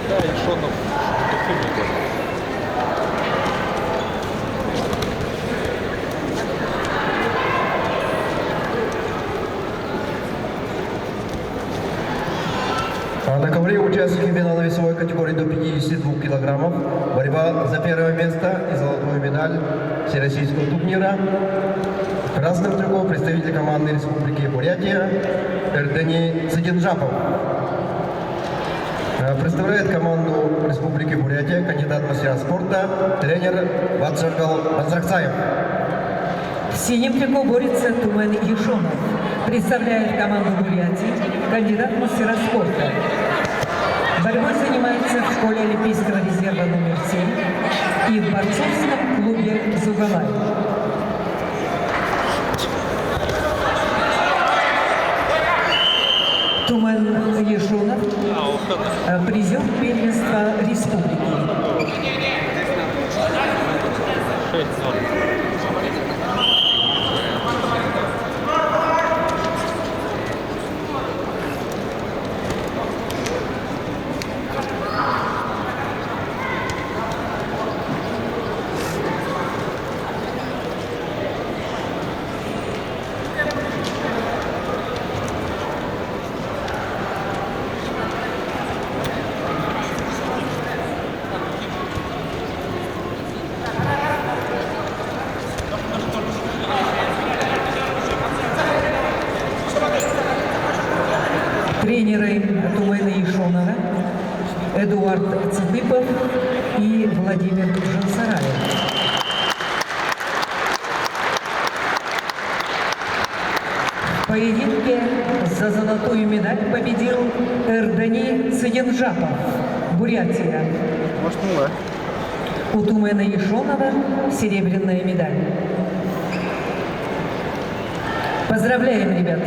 Да, и Шонов что-то. На ковре участники финала весовой категории до 52 килограммов. Борьба за первое место и золотую медаль всероссийского турнира. Красным трюком представитель команды Республики Бурятия Эрдени Цидинжапов. Представляет команду Республики Бурятия кандидат в мастера спорта, тренер Баджаргал Базраксаев. В синем трико борется Тумен Ешонов. Представляет команду Бурятии кандидат в мастера спорта. Борьбой занимается в школе Олимпийского резерва номер 7 и в борцовском клубе «Зугалай». Тумен Ешонов, призер первенства республики. 6-0. Тренеры Тумена Ешонова Эдуард Цыдыпов и Владимир Жансараев. В поединке за золотую медаль победил Эрдени Цидинжапов, Бурятия. У Тумена Ешонова серебряная медаль. Поздравляем, ребят!